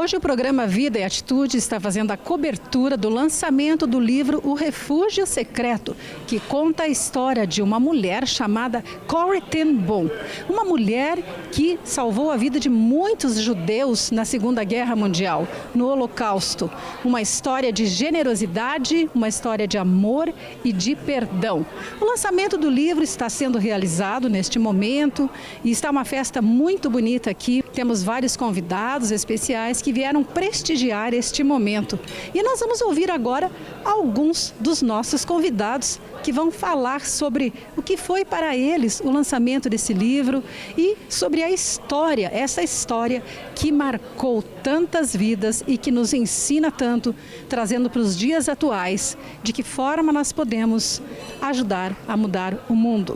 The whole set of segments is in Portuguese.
Hoje o programa Vida e Atitude está fazendo a cobertura do lançamento do livro O Refúgio Secreto, que conta a história de uma mulher chamada Corrie ten Boom, uma mulher que salvou a vida de muitos judeus na Segunda Guerra Mundial, no Holocausto. Uma história de generosidade, uma história de amor e de perdão. O lançamento do livro está sendo realizado neste momento e está uma festa muito bonita aqui. Temos vários convidados especiais que vieram prestigiar este momento. E nós vamos ouvir agora alguns dos nossos convidados que vão falar sobre o que foi para eles o lançamento desse livro e sobre a história, essa história que marcou tantas vidas e que nos ensina tanto, trazendo para os dias atuais de que forma nós podemos ajudar a mudar o mundo.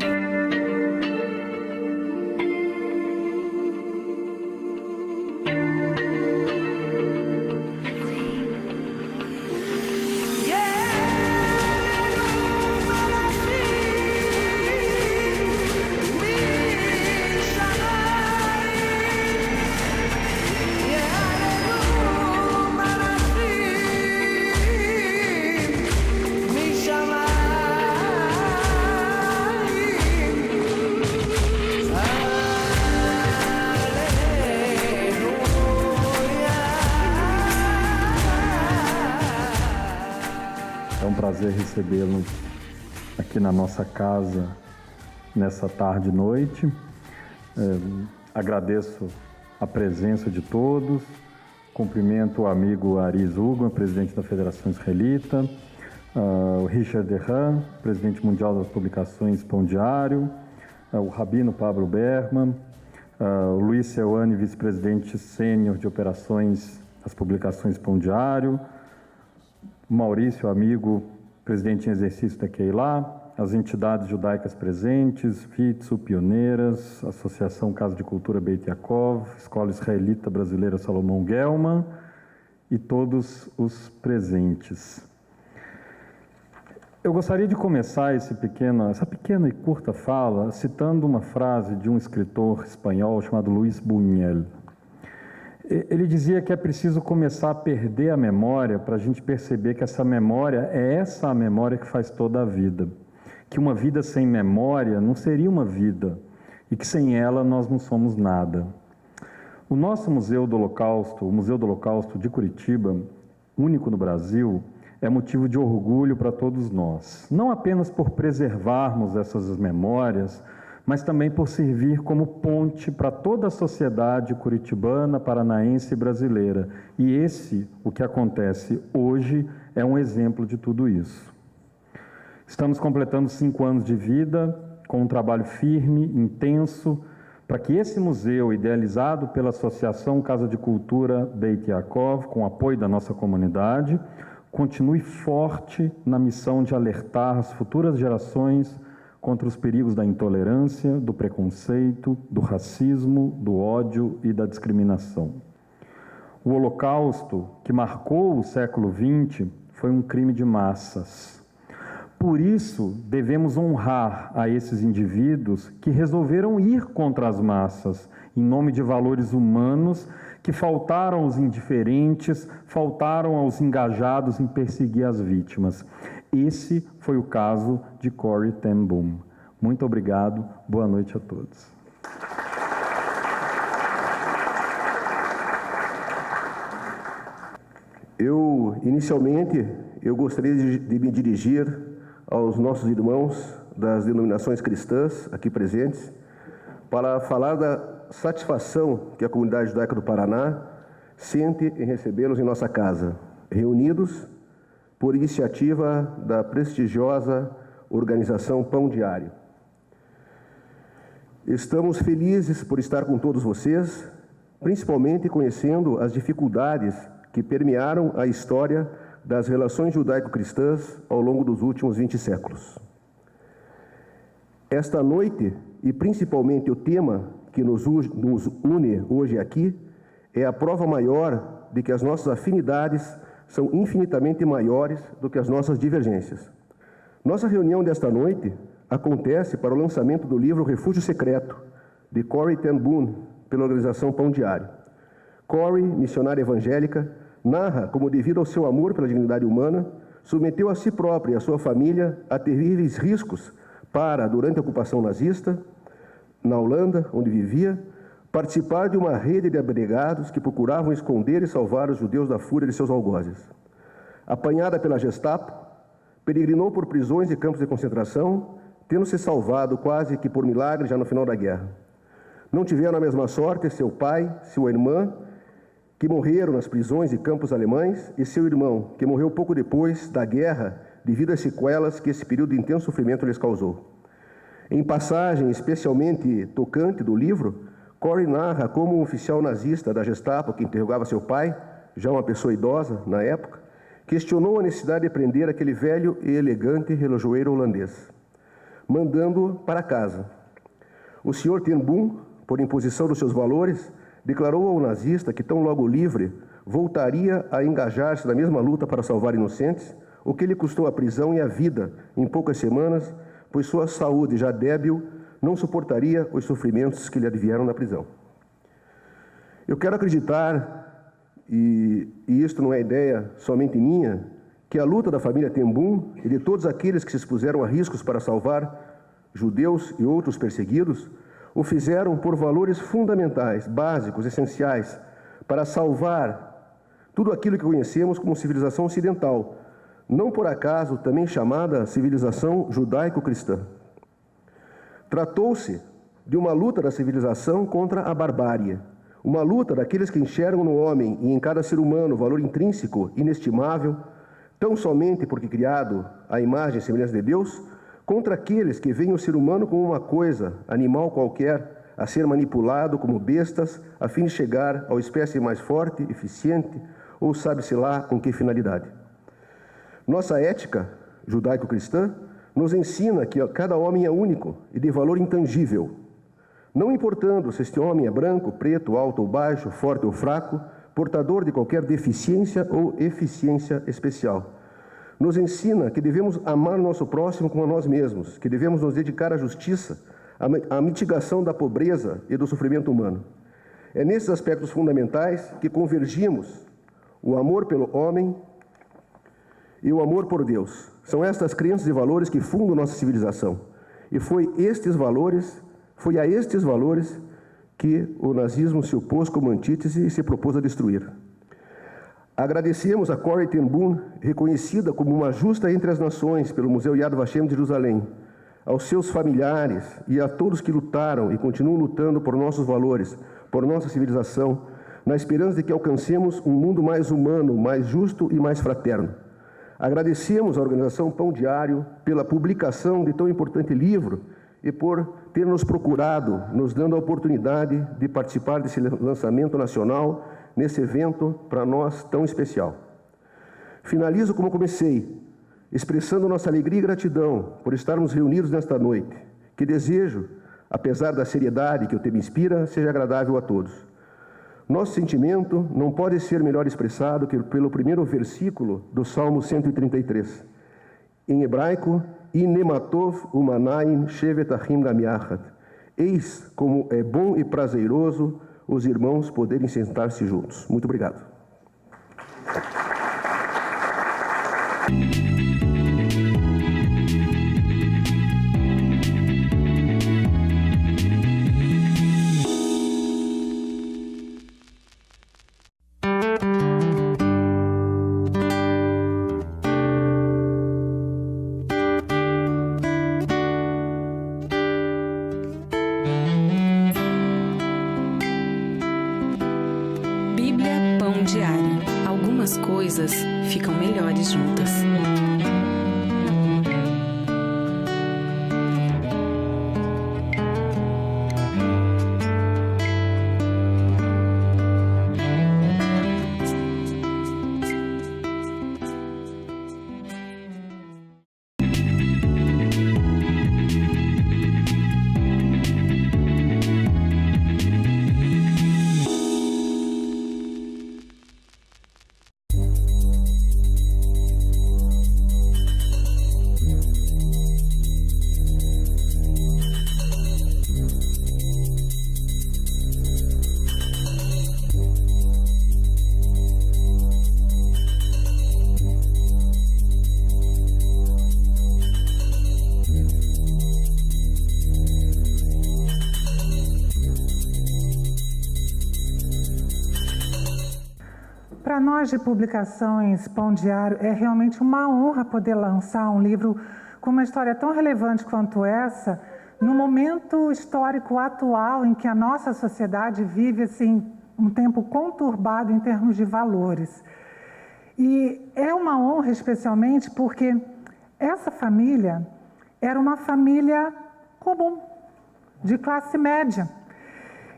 É um prazer recebê-los aqui na nossa casa nessa tarde e noite. Agradeço a presença de todos, cumprimento o amigo Ari Zugan, presidente da Federação Israelita, o Richard Derran, presidente mundial das publicações Pão Diário, o Rabino Pablo Berman, o Luiz Seuane, vice-presidente sênior de operações das publicações Pão Diário, Maurício, amigo, presidente em exercício da Keilah, as entidades judaicas presentes, FITSU, Pioneiras, Associação Casa de Cultura Beit Yaakov, Escola Israelita Brasileira Salomão Gelman e todos os presentes. Eu gostaria de começar essa pequena e curta fala citando uma frase de um escritor espanhol chamado Luis Buñuel. Ele dizia que é preciso começar a perder a memória para a gente perceber que essa memória é essa a memória que faz toda a vida. Que uma vida sem memória não seria uma vida e que sem ela nós não somos nada. O nosso Museu do Holocausto, o Museu do Holocausto de Curitiba, único no Brasil, é motivo de orgulho para todos nós. Não apenas por preservarmos essas memórias, mas também por servir como ponte para toda a sociedade curitibana, paranaense e brasileira. E o que acontece hoje, é um exemplo de tudo isso. Estamos completando 5 anos de vida, com um trabalho firme, intenso, para que esse museu, idealizado pela Associação Casa de Cultura Beit Yaakov, com o apoio da nossa comunidade, continue forte na missão de alertar as futuras gerações contra os perigos da intolerância, do preconceito, do racismo, do ódio e da discriminação. O Holocausto, que marcou o século XX, foi um crime de massas. Por isso, devemos honrar a esses indivíduos que resolveram ir contra as massas, em nome de valores humanos que faltaram aos indiferentes, faltaram aos engajados em perseguir as vítimas. Esse foi o caso de Corrie ten Boom. Muito obrigado, boa noite a todos. Inicialmente, eu gostaria de me dirigir aos nossos irmãos das denominações cristãs aqui presentes, para falar da satisfação que a comunidade judaica do Paraná sente em recebê-los em nossa casa, reunidos por iniciativa da prestigiosa organização Pão Diário. Estamos felizes por estar com todos vocês, principalmente conhecendo as dificuldades que permearam a história das relações judaico-cristãs ao longo dos últimos 20 séculos. Esta noite, e principalmente o tema que nos une hoje aqui, é a prova maior de que as nossas afinidades são infinitamente maiores do que as nossas divergências. Nossa reunião desta noite acontece para o lançamento do livro Refúgio Secreto, de Corrie ten Boom, pela organização Pão Diário. Corrie, missionária evangélica, narra como, devido ao seu amor pela dignidade humana, submeteu a si própria e a sua família a terríveis riscos para, durante a ocupação nazista, na Holanda, onde vivia, participar de uma rede de abnegados que procuravam esconder e salvar os judeus da fúria de seus algozes. Apanhada pela Gestapo, peregrinou por prisões e campos de concentração, tendo se salvado quase que por milagre já no final da guerra. Não tiveram a mesma sorte seu pai, sua irmã, que morreram nas prisões e campos alemães, e seu irmão, que morreu pouco depois da guerra, devido às sequelas que esse período de intenso sofrimento lhes causou. Em passagem especialmente tocante do livro, Corrie narra como um oficial nazista da Gestapo, que interrogava seu pai, já uma pessoa idosa na época, questionou a necessidade de prender aquele velho e elegante relojoeiro holandês, mandando-o para casa. O Sr. ten Boom, por imposição dos seus valores, declarou ao nazista que, tão logo livre, voltaria a engajar-se na mesma luta para salvar inocentes, o que lhe custou a prisão e a vida em poucas semanas, pois sua saúde, já débil, não suportaria os sofrimentos que lhe advieram na prisão. Eu quero acreditar, e isto não é ideia somente minha, que a luta da família ten Boom e de todos aqueles que se expuseram a riscos para salvar judeus e outros perseguidos, o fizeram por valores fundamentais, básicos, essenciais, para salvar tudo aquilo que conhecemos como civilização ocidental, não por acaso também chamada civilização judaico-cristã. Tratou-se de uma luta da civilização contra a barbárie, uma luta daqueles que enxergam no homem e em cada ser humano o valor intrínseco, inestimável, tão somente porque criado à imagem e semelhança de Deus, contra aqueles que veem o ser humano como uma coisa, animal qualquer, a ser manipulado como bestas, a fim de chegar à espécie mais forte, eficiente, ou sabe-se lá com que finalidade. Nossa ética judaico-cristã nos ensina que cada homem é único e de valor intangível, não importando se este homem é branco, preto, alto ou baixo, forte ou fraco, portador de qualquer deficiência ou eficiência especial. Nos ensina que devemos amar o nosso próximo como a nós mesmos, que devemos nos dedicar à justiça, à mitigação da pobreza e do sofrimento humano. É nesses aspectos fundamentais que convergimos o amor pelo homem e o amor por Deus. São estas crenças e valores que fundam nossa civilização. E foi a estes valores que o nazismo se opôs como antítese e se propôs a destruir. Agradecemos a Corrie ten Boom, reconhecida como uma justa entre as nações pelo Museu Yad Vashem de Jerusalém, aos seus familiares e a todos que lutaram e continuam lutando por nossos valores, por nossa civilização, na esperança de que alcancemos um mundo mais humano, mais justo e mais fraterno. Agradecemos à organização Pão Diário pela publicação de tão importante livro e por ter nos procurado, nos dando a oportunidade de participar desse lançamento nacional, nesse evento para nós tão especial. Finalizo como comecei, expressando nossa alegria e gratidão por estarmos reunidos nesta noite, que desejo, apesar da seriedade que o tema inspira, seja agradável a todos. Nosso sentimento não pode ser melhor expressado que pelo primeiro versículo do Salmo 133. Em hebraico, Inematov umanaim shevet achim gam yachad. Eis como é bom e prazeroso os irmãos poderem sentar-se juntos. Muito obrigado. Bíblia Pão Diário. Algumas coisas ficam melhores juntas. nós de Publicações Pão Diário, é realmente uma honra poder lançar um livro com uma história tão relevante quanto essa, no momento histórico atual em que a nossa sociedade vive assim, um tempo conturbado em termos de valores. E é uma honra especialmente porque essa família era uma família comum, de classe média.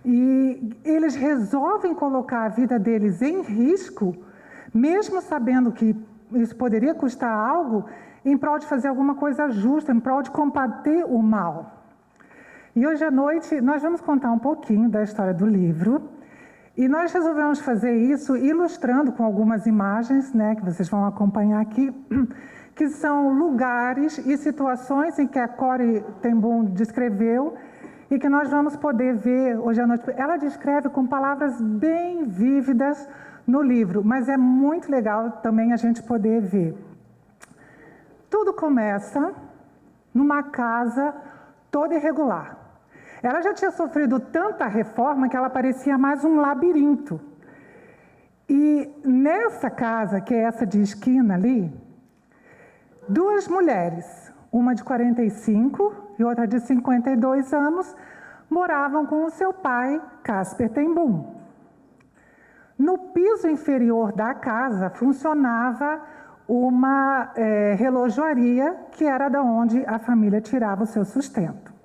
E eles resolvem colocar a vida deles em risco, mesmo sabendo que isso poderia custar algo, em prol de fazer alguma coisa justa, em prol de combater o mal. E hoje à noite nós vamos contar um pouquinho da história do livro. E nós resolvemos fazer isso ilustrando com algumas imagens, né, que vocês vão acompanhar aqui, que são lugares e situações em que a Corrie ten Boom descreveu e que nós vamos poder ver hoje à noite. Ela descreve com palavras bem vívidas no livro, mas é muito legal também a gente poder ver. Tudo começa numa casa toda irregular. Ela já tinha sofrido tanta reforma que ela parecia mais um labirinto. E nessa casa, que é essa de esquina ali, duas mulheres, uma de 45 e outra de 52 anos, moravam com o seu pai, Casper ten Boom. No piso inferior da casa funcionava uma relojoaria, que era da onde a família tirava o seu sustento.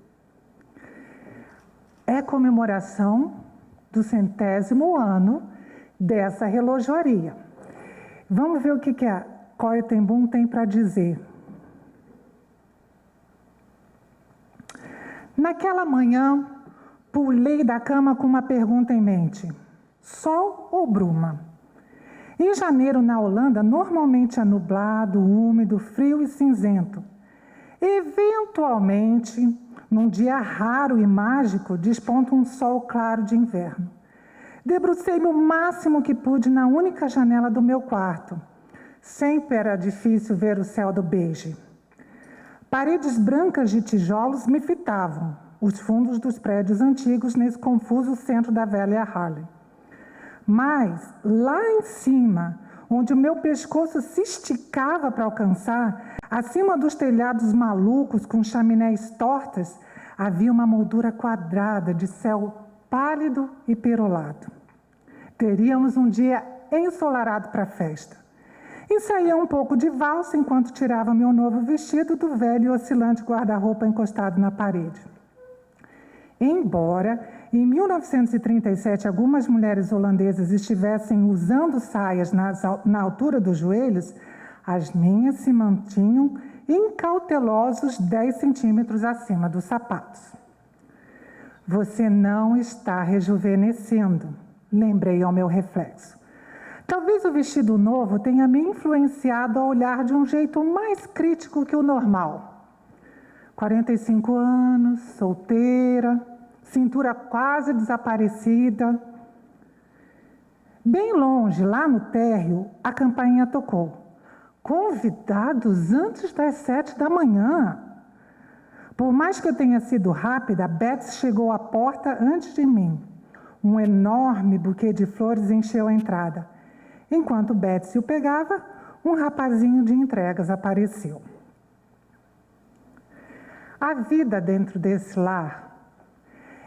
É comemoração do 100º ano dessa relojoaria. Vamos ver o que a Corrie ten Boom tem para dizer. Naquela manhã, pulei da cama com uma pergunta em mente: sol ou bruma? Em janeiro, na Holanda, normalmente é nublado, úmido, frio e cinzento. Eventualmente, num dia raro e mágico, desponta um sol claro de inverno. Debrucei-me o máximo que pude na única janela do meu quarto. Sempre era difícil ver o céu do beige. Paredes brancas de tijolos me fitavam, os fundos dos prédios antigos nesse confuso centro da velha Harlem. Mas, lá em cima, onde o meu pescoço se esticava para alcançar, acima dos telhados malucos com chaminés tortas, havia uma moldura quadrada de céu pálido e perolado. Teríamos um dia ensolarado para a festa. Ensaiei um pouco de valsa enquanto tirava meu novo vestido do velho e oscilante guarda-roupa encostado na parede. Embora, em 1937, algumas mulheres holandesas estivessem usando saias na altura dos joelhos, as minhas se mantinham em cautelosos 10 centímetros acima dos sapatos. Você não está rejuvenescendo, lembrei ao meu reflexo. Talvez o vestido novo tenha me influenciado a olhar de um jeito mais crítico que o normal. 45 anos, solteira, cintura quase desaparecida. Bem longe, lá no térreo, a campainha tocou. Convidados antes das 7 da manhã. Por mais que eu tenha sido rápida, Betsy chegou à porta antes de mim. Um enorme buquê de flores encheu a entrada. Enquanto Betsy o pegava, um rapazinho de entregas apareceu. A vida dentro desse lar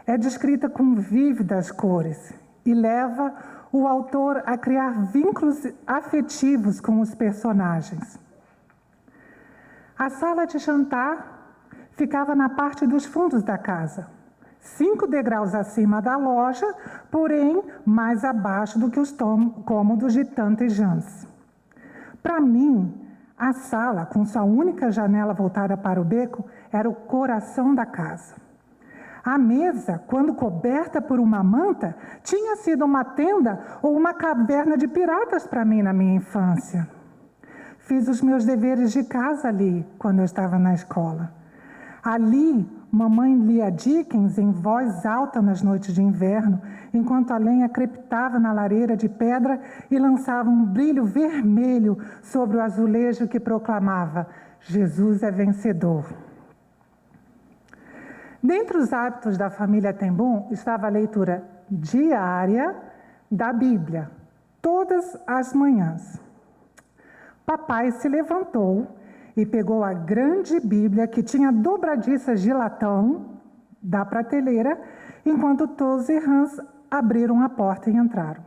é descrita com vívidas cores e leva o autor a criar vínculos afetivos com os personagens. A sala de jantar ficava na parte dos fundos da casa, 5 degraus acima da loja, porém mais abaixo do que os cômodos de Tante e Jans. Para mim, a sala, com sua única janela voltada para o beco, era o coração da casa. A mesa, quando coberta por uma manta, tinha sido uma tenda ou uma caverna de piratas para mim na minha infância. Fiz os meus deveres de casa ali, quando eu estava na escola. Ali, mamãe lia Dickens em voz alta nas noites de inverno, enquanto a lenha crepitava na lareira de pedra e lançava um brilho vermelho sobre o azulejo que proclamava: Jesus é vencedor. Dentre os hábitos da família ten Boom estava a leitura diária da Bíblia, todas as manhãs. Papai se levantou e pegou a grande Bíblia que tinha dobradiças de latão da prateleira, enquanto Toz e Hans abriram a porta e entraram.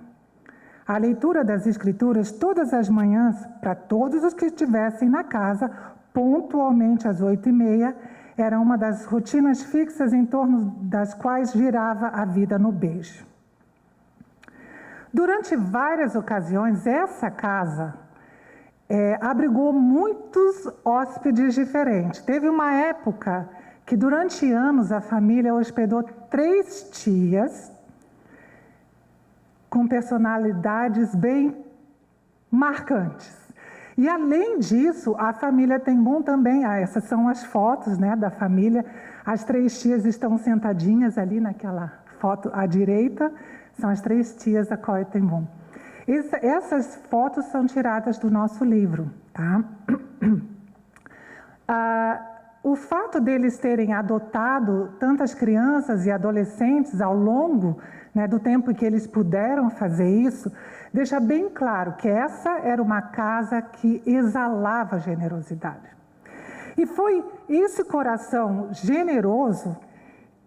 A leitura das Escrituras todas as manhãs, para todos os que estivessem na casa, pontualmente às 8h30, era uma das rotinas fixas em torno das quais girava a vida no beijo. Durante várias ocasiões, essa casa abrigou muitos hóspedes diferentes. Teve uma época que, durante anos, a família hospedou 3 tias com personalidades bem marcantes. E, além disso, a família Tenboom também, essas são as fotos, né, da família. As 3 tias estão sentadinhas ali naquela foto à direita, são as 3 tias da Corrie Ten Boom. Essas fotos são tiradas do nosso livro, tá? O fato deles terem adotado tantas crianças e adolescentes ao longo, né, do tempo que eles puderam fazer isso, deixa bem claro que essa era uma casa que exalava generosidade. E foi esse coração generoso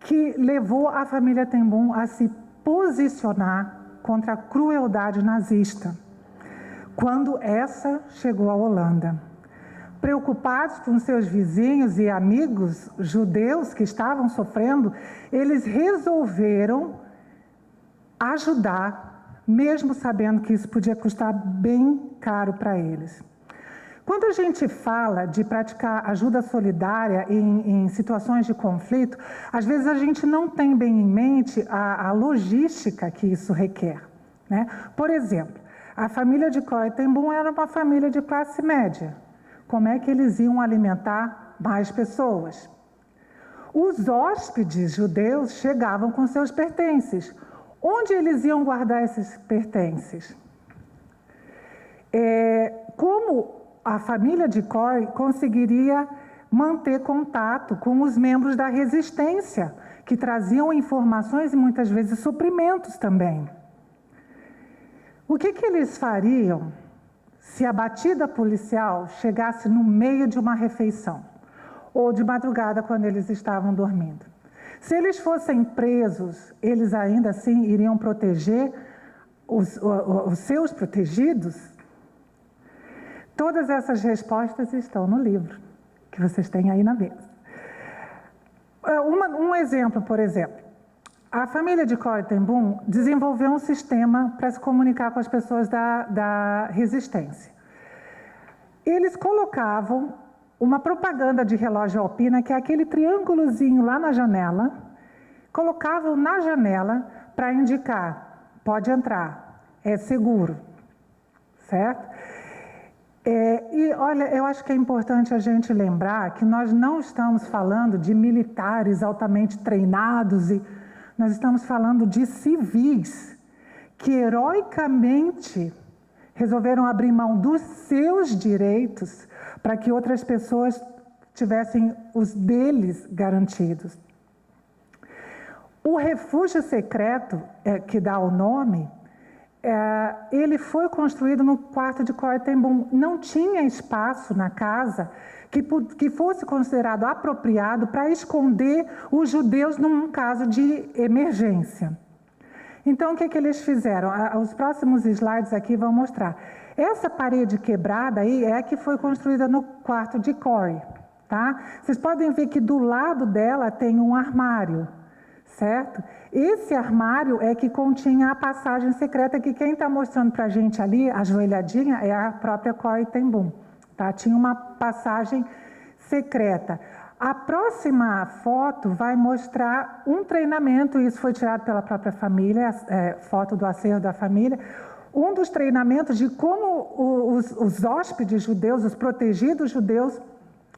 que levou a família Ten Boom a se posicionar contra a crueldade nazista, quando essa chegou à Holanda. Preocupados com seus vizinhos e amigos judeus que estavam sofrendo, eles resolveram ajudar, mesmo sabendo que isso podia custar bem caro para eles. Quando a gente fala de praticar ajuda solidária em situações de conflito, às vezes a gente não tem bem em mente a logística que isso requer, né? Por exemplo, a família de Corrie Ten Boom era uma família de classe média. Como é que eles iam alimentar mais pessoas? Os hóspedes judeus chegavam com seus pertences. Onde eles iam guardar esses pertences? Como a família de Corrie conseguiria manter contato com os membros da resistência, que traziam informações e muitas vezes suprimentos também? O que eles fariam se a batida policial chegasse no meio de uma refeição, ou de madrugada quando eles estavam dormindo? Se eles fossem presos, eles ainda assim iriam proteger os seus protegidos? Todas essas respostas estão no livro, que vocês têm aí na mesa. Um exemplo, por exemplo. A família de Corrie Ten Boom desenvolveu um sistema para se comunicar com as pessoas da resistência. Eles colocavam uma propaganda de relógio alpina, que é aquele triângulozinho lá na janela, colocavam na janela para indicar, pode entrar, é seguro, certo? E olha, eu acho que é importante a gente lembrar que nós não estamos falando de militares altamente treinados, nós estamos falando de civis que heroicamente resolveram abrir mão dos seus direitos para que outras pessoas tivessem os deles garantidos. O refúgio secreto, que dá o nome, ele foi construído no quarto de Corrie Ten Boom. Não tinha espaço na casa que fosse considerado apropriado para esconder os judeus num caso de emergência. Então, o que eles fizeram? Os próximos slides aqui vão mostrar. Essa parede quebrada aí é a que foi construída no quarto de Corrie, tá? Vocês podem ver que do lado dela tem um armário, certo? Esse armário é que continha a passagem secreta, que quem está mostrando para a gente ali, ajoelhadinha, é a própria Corrie Ten Boom, tá? Tinha uma passagem secreta. A próxima foto vai mostrar um treinamento, isso foi tirado pela própria família, foto do acervo da família, um dos treinamentos de como os hóspedes judeus, os protegidos judeus,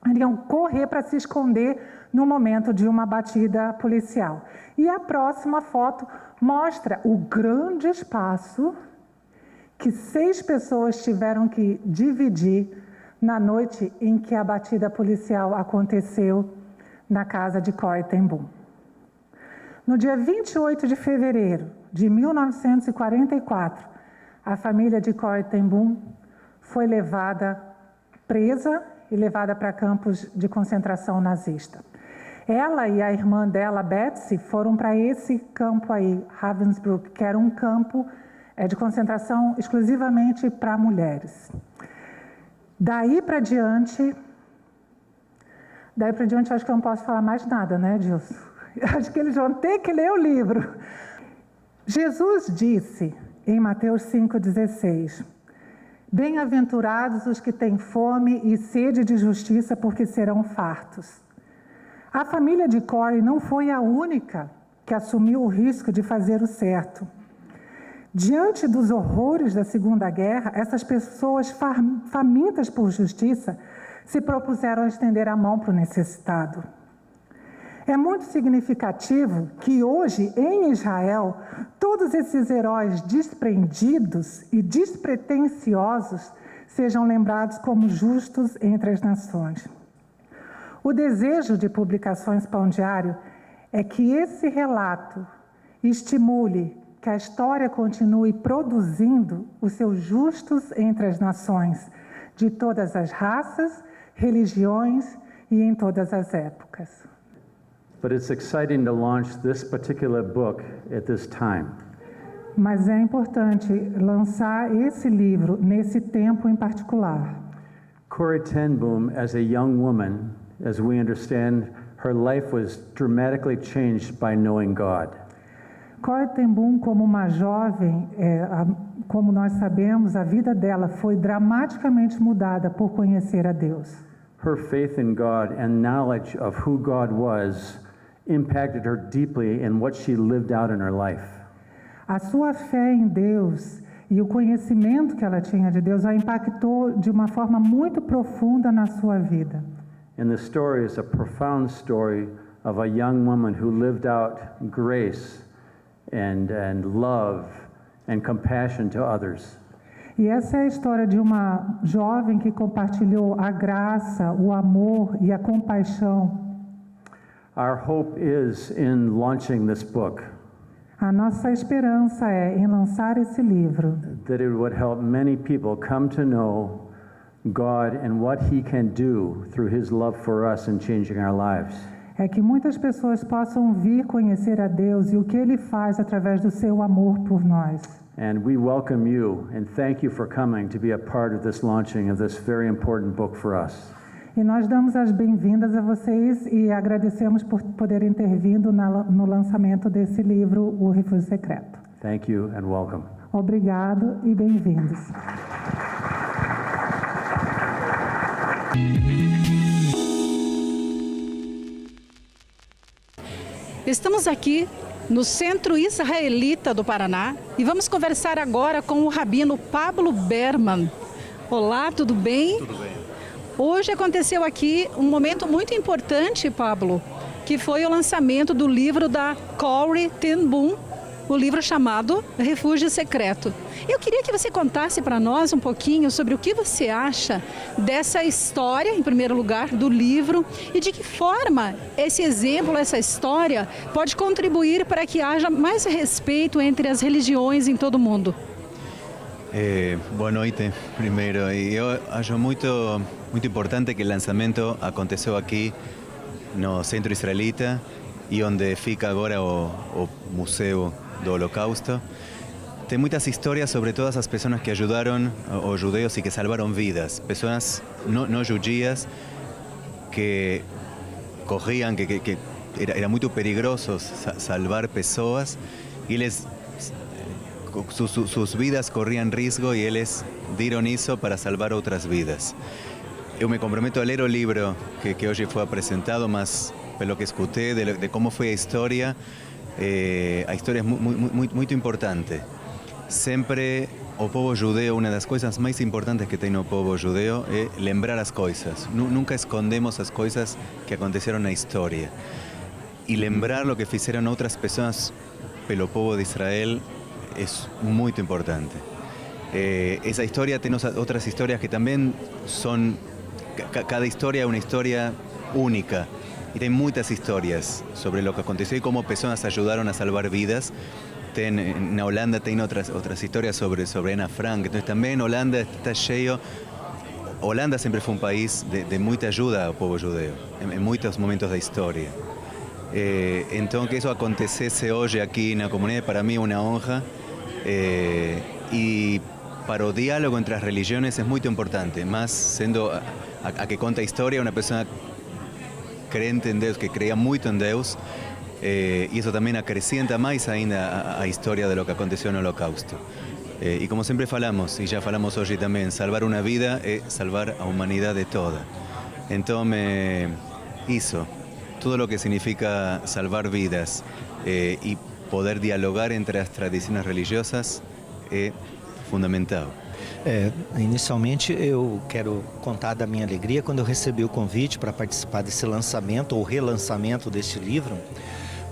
iriam correr para se esconder no momento de uma batida policial. E a próxima foto mostra o grande espaço que 6 pessoas tiveram que dividir na noite em que a batida policial aconteceu na casa de Corrie Ten Boom. No dia 28 de fevereiro de 1944, a família de Corrie ten Boom foi presa e levada para campos de concentração nazista. Ela e a irmã dela, Betsy, foram para esse campo aí, Ravensbrück, que era um campo de concentração exclusivamente para mulheres. Daí para diante, acho que eu não posso falar mais nada, né, Dilson? Acho que eles vão ter que ler o livro. Jesus disse em Mateus 5,16: bem-aventurados os que têm fome e sede de justiça, porque serão fartos. A família de Corrie não foi a única que assumiu o risco de fazer o certo. Diante dos horrores da Segunda Guerra, essas pessoas famintas por justiça se propuseram a estender a mão para o necessitado. É muito significativo que hoje, em Israel, todos esses heróis desprendidos e despretensiosos sejam lembrados como justos entre as nações. O desejo de Publicações Pão Diário é que esse relato estimule que a história continue produzindo os seus justos entre as nações, de todas as raças, religiões e em todas as épocas. But it's exciting to launch this particular book at this time. Mas é importante lançar esse livro nesse tempo em particular. Corrie ten Boom, as a young woman, as we understand, her life was dramatically changed by knowing God. Corrie ten Boom, como uma jovem, como nós sabemos, a vida dela foi dramaticamente mudada por conhecer a Deus. Her faith in God and knowledge of who God was impacted her deeply in what she lived out in her life. A sua fé em Deus e o conhecimento que ela tinha de Deus a impactou de uma forma muito profunda na sua vida. And the story is a profound story of a young woman who lived out grace and love and compassion to others. E essa é a história de uma jovem que compartilhou a graça, o amor e a compaixão. Our hope is in launching this book, A nossa esperança é em lançar esse livro, that it would help many people come to know God and what He can do through His love for us in changing our lives. é que muitas pessoas possam vir conhecer a Deus e o que Ele faz através do seu amor por nós. And we welcome you and thank you for coming to be a part of this launching of this very important book for us. E nós damos as bem-vindas a vocês e agradecemos por poderem ter vindo no lançamento desse livro, O Refúgio Secreto. Thank you and welcome. Obrigado e bem-vindos. Estamos aqui no Centro Israelita do Paraná e vamos conversar agora com o rabino Pablo Berman. Olá, tudo bem? Tudo bem. Hoje aconteceu aqui um momento muito importante, Pablo, que foi o lançamento do livro da Corrie ten Boom, o livro chamado Refúgio Secreto. Eu queria que você contasse para nós um pouquinho sobre o que você acha dessa história, em primeiro lugar, do livro, e de que forma esse exemplo, essa história, pode contribuir para que haja mais respeito entre as religiões em todo o mundo. Boa noite, primeiro. Eu acho muito importante que o lançamento aconteceu aqui no Centro Israelita e onde fica agora o Museu do Holocausto. Tem muitas histórias sobre todas as pessoas que ajudaram os judeus e que salvaram vidas. Pessoas não judias que corriam, que era muito perigoso salvar pessoas e eles sus vidas corrían riesgo y ellos dieron eso para salvar otras vidas. Yo me comprometo a leer el libro que hoy fue presentado, más pelo que escuché de cómo fue la historia. A historia es muy importante. Siempre o povo judeo, una das coisas mais importantes que tem o povo judeo é lembrar as coisas. Nunca escondemos as coisas que aconteceram na história. E lembrar o que fizeram outras pessoas pelo povo de Israel es muy importante. Esa historia, tenemos otras historias que también son, cada historia es una historia única. Y hay muchas historias sobre lo que aconteció y cómo personas ayudaron a salvar vidas. en Holanda tiene otras historias sobre Ana Frank. Entonces también Holanda está cheio. Holanda siempre fue un país de mucha ayuda al pueblo judeo, en muchos momentos de historia. Entonces que eso acontecesse hoy aquí en la comunidad para mí es una honra. Y para el diálogo entre las religiones es muy importante, más siendo a que conta historia una persona crente en Deus, que creía mucho en Deus, y eso también acrescenta más ainda a historia de lo que aconteció en el Holocausto. Y como siempre falamos, y ya falamos hoy también, salvar una vida es salvar a humanidad de toda. Entonces, eso, todo lo que significa salvar vidas y poder dialogar entre as tradições religiosas é fundamental. Inicialmente eu quero contar da minha alegria quando eu recebi o convite para participar desse lançamento ou relançamento desse livro,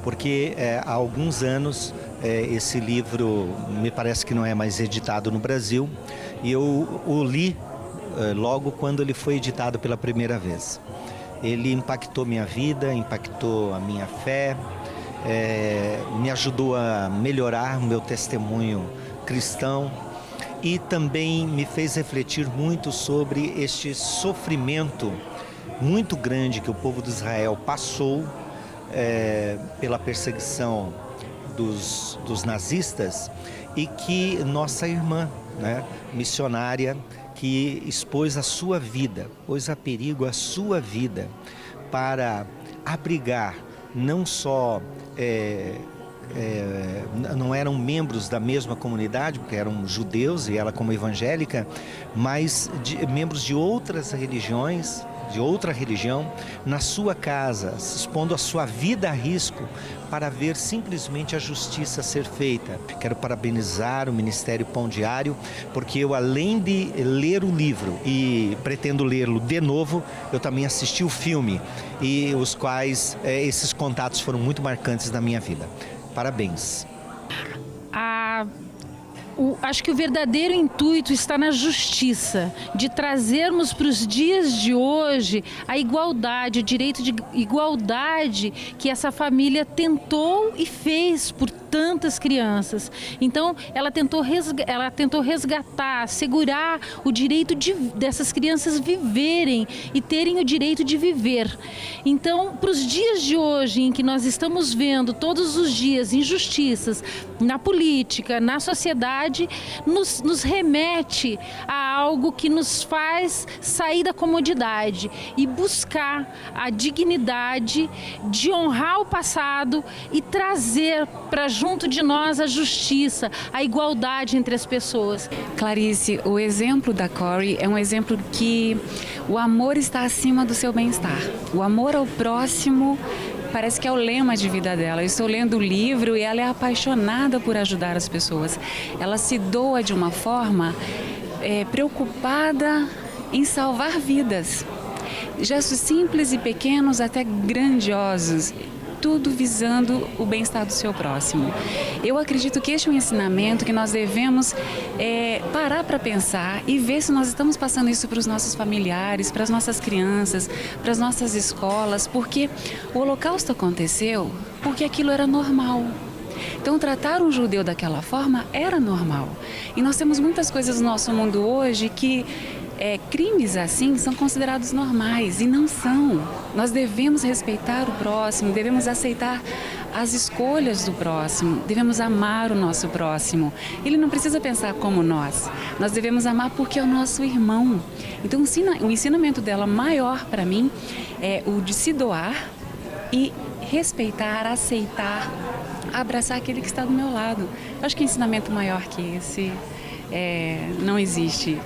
porque há alguns anos esse livro me parece que não é mais editado no Brasil e eu o li logo quando ele foi editado pela primeira vez. Ele impactou minha vida, impactou a minha fé, me ajudou a melhorar o meu testemunho cristão e também me fez refletir muito sobre este sofrimento muito grande que o povo de Israel passou pela perseguição dos nazistas e que nossa irmã, né, missionária, que expôs a sua vida, pôs a perigo a sua vida para abrigar não só não eram membros da mesma comunidade, porque eram judeus e ela como evangélica, mas membros de outras religiões, de outra religião, na sua casa, expondo a sua vida a risco para ver simplesmente a justiça ser feita. Quero parabenizar o Ministério Pão Diário, porque eu, além de ler o livro e pretendo lê-lo de novo, eu também assisti o filme, e os quais esses contatos foram muito marcantes na minha vida. Parabéns. Acho que o verdadeiro intuito está na justiça, de trazermos para os dias de hoje a igualdade, o direito de igualdade que essa família tentou e fez por tantas crianças. Então, ela tentou resgatar, assegurar o direito dessas crianças viverem e terem o direito de viver. Então, para os dias de hoje, em que nós estamos vendo todos os dias injustiças na política, na sociedade, nos remete a algo que nos faz sair da comodidade e buscar a dignidade de honrar o passado e trazer para junto de nós a justiça, a igualdade entre as pessoas. Clarice, o exemplo da Corey é um exemplo que o amor está acima do seu bem-estar. O amor ao próximo parece que é o lema de vida dela. Eu estou lendo o livro e ela é apaixonada por ajudar as pessoas. Ela se doa de uma forma preocupada em salvar vidas. Gestos simples e pequenos até grandiosos, tudo visando o bem-estar do seu próximo. Eu acredito que este é um ensinamento que nós devemos parar para pensar e ver se nós estamos passando isso para os nossos familiares, para as nossas crianças, para as nossas escolas, porque o Holocausto aconteceu porque aquilo era normal. Então, tratar um judeu daquela forma era normal. E nós temos muitas coisas no nosso mundo hoje que crimes assim são considerados normais e não são. Nós devemos respeitar o próximo, devemos aceitar as escolhas do próximo, devemos amar o nosso próximo. Ele não precisa pensar como nós devemos amar porque é o nosso irmão. Então o ensinamento dela maior para mim é o de se doar e respeitar, aceitar, abraçar aquele que está do meu lado. Eu acho que ensinamento maior que esse não existe.